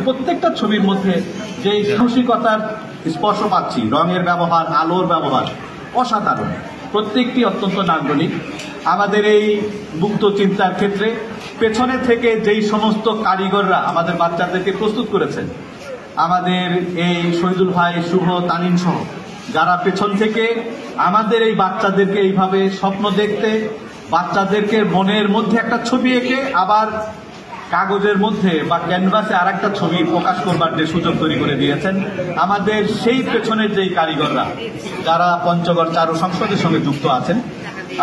প্রত্যেকটা ছবির মধ্যে যে সাহসিকতার স্পর্শ পাচ্ছি, রঙের ব্যবহার, আলোর ব্যবহার অসাধারণ, প্রত্যেকটি অত্যন্ত নান্দনিক। আমাদের এই মুক্ত চিন্তার ক্ষেত্রে পেছনে থেকে যেই সমস্ত কারিগররা আমাদের বাচ্চাদেরকে প্রস্তুত করেছেন, আমাদের এই শহীদুল ভাই, শুভ, তানিন সহ যারা পেছন থেকে আমাদের এই বাচ্চাদেরকে এইভাবে স্বপ্ন দেখতে, বাচ্চাদেরকে মনের মধ্যে একটা ছবি এঁকে আবার কাগজের মধ্যে বা ক্যানভাসে আর একটা ছবি প্রকাশ করবার যে সুযোগ তৈরি করে দিয়েছেন, আমাদের সেই পেছনের যেই কারিগররা যারা পঞ্চগড় চারু সংসদের সঙ্গে যুক্ত আছেন,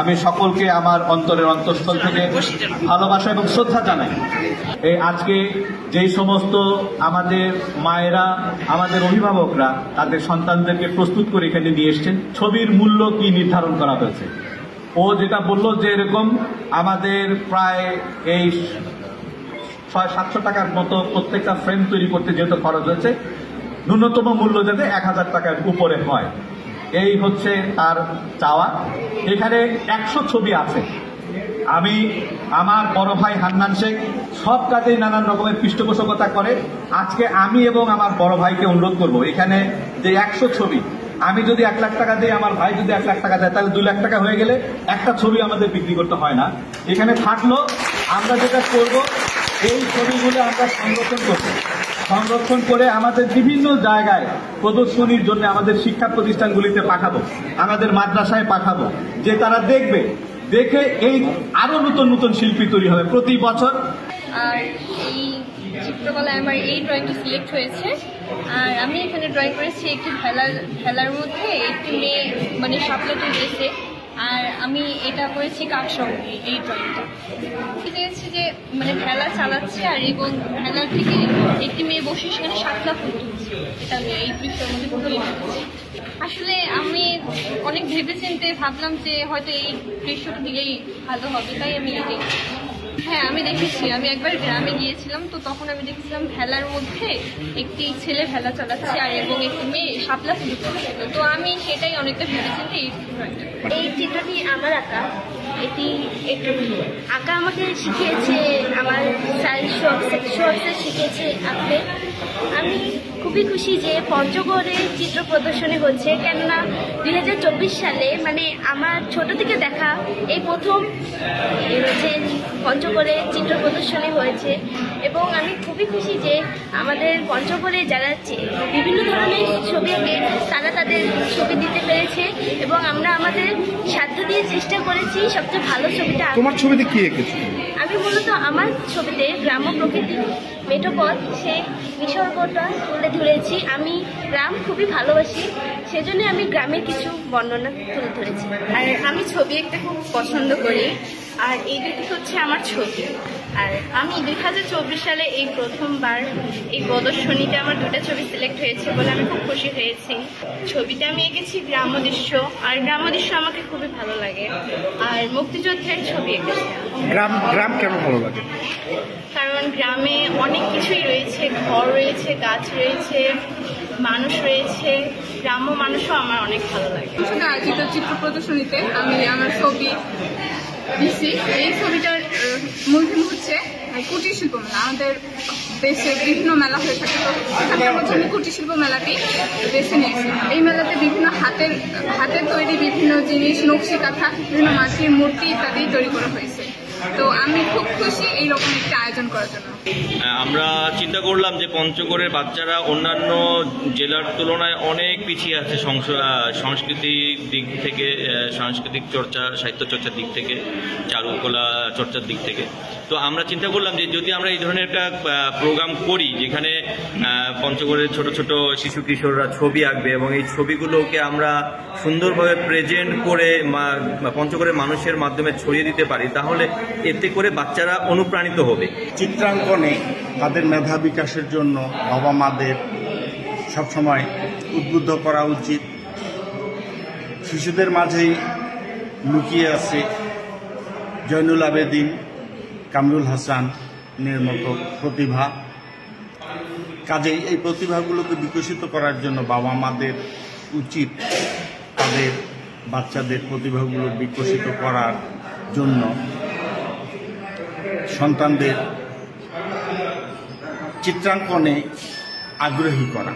আমি সকলকে আমার অন্তরের অন্তঃস্থল থেকে ভালোবাসা এবং শ্রদ্ধা জানাই। এই আজকে যেই সমস্ত আমাদের মায়েরা, আমাদের অভিভাবকরা তাদের সন্তানদেরকে প্রস্তুত করে এখানে নিয়ে এসছেন, ছবির মূল্য কি নির্ধারণ করা হয়েছে। ও যেটা বলল যে এরকম আমাদের প্রায় এই 600-700 টাকার মতো প্রত্যেকটা ফ্রেম তৈরি করতে যেহেতু খরচ হয়েছে, ন্যূনতম মূল্য যাতে 1000 টাকার উপরে হয়, এই হচ্ছে তার চাওয়া। এখানে 100 ছবি আছে। আমি আমার বড় ভাই হান্নান শেখ সব কাজেই নানান রকমের পৃষ্ঠপোষকতা করে। আজকে আমি এবং আমার বড় ভাইকে অনুরোধ করব, এখানে যে 100 ছবি, আমি যদি 1 লাখ টাকা দিই, আমার ভাই যদি 1 লাখ টাকা দেয়, তাহলে 2 লাখ টাকা হয়ে গেলে একটা ছবি আমাদের বিক্রি করতে হয় না। এখানে থাকলো আমরা যেটা করব, এই ছবিগুলো আমরা সংরক্ষণ করে আমাদের বিভিন্ন জায়গায় প্রদর্শনীর জন্য আমাদের শিক্ষা প্রতিষ্ঠানগুলিতে পাঠাবো, আমাদের মাদ্রাসায় পাঠাবো, যে তারা দেখবে, দেখে এই আরো নতুন নতুন শিল্পী তৈরি হবে প্রতি বছর। আর এই চিত্রকলায় আমার এই ড্রয়িংটা সিলেক্ট হয়েছে। আর আমি এখানে ড্রয়িং করেছি একটি ভেলার মধ্যে একটি মেয়ে মানে শাপলাতে রয়েছে। আর আমি এটা করেছি কাকসঙ্গে এই ড্রয়িংটা। দেখেছি যে মানে ভেলা চালাচ্ছে আর এবং ভেলার থেকে একটি মেয়ে বসে সেখানে শাপলা ফুল তুলছে। এটা আমি এই দৃশ্যের মধ্যে ফুটিয়ে রেখেছি। আসলে আমি অনেক ভেবেচিন্তে ভাবলাম যে হয়তো এই দৃশ্যটা দিলেই ভালো হবে, তাই আমি এটাই। হ্যাঁ, আমি দেখেছি। আমি একবার গ্রামে গিয়েছিলাম, তো তখন আমি দেখছিলাম ভেলার মধ্যে একটি ছেলে ভেলা চালাচ্ছে আর এবং একটি মেয়ে শাপলা ফুল তুলছিল। তো আমি সেটাই অনেকটা ভেবেচিন্তে এই চিত্রটি আমার আঁকা। এটি একটু আঁকা আমাকে শিখিয়েছে আমার স্যার সোহাগ শিখিয়েছে আঁকতে। আমি খুবই খুশি যে পঞ্চগড়ে চিত্র প্রদর্শনী হচ্ছে, কেননা 2024 সালে মানে আমার ছোট থেকে দেখা এই প্রথম যে পঞ্চগড়ে চিত্র প্রদর্শনী হয়েছে। এবং আমি খুবই খুশি যে আমাদের পঞ্চগড়ে যারা বিভিন্ন ধরনের ছবি আঁকে তারা তাদের ছবি দিতে পেরেছে এবং আমরা আমাদের সাধ্য দিয়ে চেষ্টা করেছি সবচেয়ে ভালো ছবিটা। তোমার ছবিতে কি এঁকেছো? আমি মূলত আমার ছবিতে গ্রাম্য প্রকৃতি, মেঠোপথ, সেই নিসর্গটা তুলে ধরেছি। আমি গ্রাম খুবই ভালোবাসি, সেজন্য আমি গ্রামের কিছু বর্ণনা তুলে ধরেছি। আর আমি ছবি আঁকতে খুব পছন্দ করি, আর এই দুটি হচ্ছে আমার ছবি। আর আমি 2024 সালে এই প্রথমবার এই প্রদর্শনীতে আমার 2টা ছবি সিলেক্ট হয়েছে বলে আমি খুব খুশি হয়েছি। ছবিতে আমি এঁকেছি গ্রাম্য দৃশ্য, আর গ্রাম্য দৃশ্য আমাকে খুবই ভালো লাগে। আর মুক্তিযুদ্ধের ছবি এঁকেছি। গ্রাম কেন ভালো লাগে? কারণ গ্রামে অনেক কিছুই রয়েছে, ঘর রয়েছে, গাছ রয়েছে, মানুষ রয়েছে। গ্রাম্য মানুষও আমার অনেক ভালো লাগে। আয়োজিত চিত্র প্রদর্শনীতে আমি আমার ছবি দিচ্ছি। এই ছবিটার মূল থিম হচ্ছে কুটির শিল্প মেলা। আমাদের দেশে বিভিন্ন মেলা হয়ে থাকে, তো সেখানকার মধ্যে আমি কুটির শিল্প মেলাটি বেছে নিয়েছি। এই মেলাতে বিভিন্ন হাতের তৈরি বিভিন্ন জিনিস, নকশি কাঁথা, বিভিন্ন মাটির মূর্তি ইত্যাদি তৈরি করা হয়েছে। তো আমি খুব খুশি এইরকম একটা আয়োজন করার জন্য। আমরা চিন্তা করলাম যে পঞ্চগড়ের বাচ্চারা অন্যান্য জেলার তুলনায় অনেক পিছিয়ে আছে সাংস্কৃতিক দিক থেকে, সাংস্কৃতিক চর্চা, সাহিত্য চর্চার দিক থেকে, চারুকলা চর্চার দিক থেকে। তো আমরা চিন্তা করলাম যে যদি আমরা এই ধরনের একটা প্রোগ্রাম করি যেখানে পঞ্চগড়ের ছোট ছোট শিশু কিশোররা ছবি আঁকবে এবং এই ছবিগুলোকে আমরা সুন্দরভাবে প্রেজেন্ট করে পঞ্চগড়ের মানুষের মাধ্যমে ছড়িয়ে দিতে পারি, তাহলে এতে করে বাচ্চারা অনুপ্রাণিত হবে। চিত্রাঙ্কনে তাদের মেধা বিকাশের জন্য বাবা মাদের সবসময় উদ্বুদ্ধ করা উচিত। শিশুদের মাঝেই লুকিয়ে আছে জয়নুল আবেদিন, কামরুল হাসানের মতো প্রতিভা। কাজেই এই প্রতিভাগুলোকে বিকশিত করার জন্য বাবা মাদের উচিত তাদের বাচ্চাদের প্রতিভাগুলো বিকশিত করার জন্য সন্তানদের চিত্রাঙ্কনে আগ্রহী করা।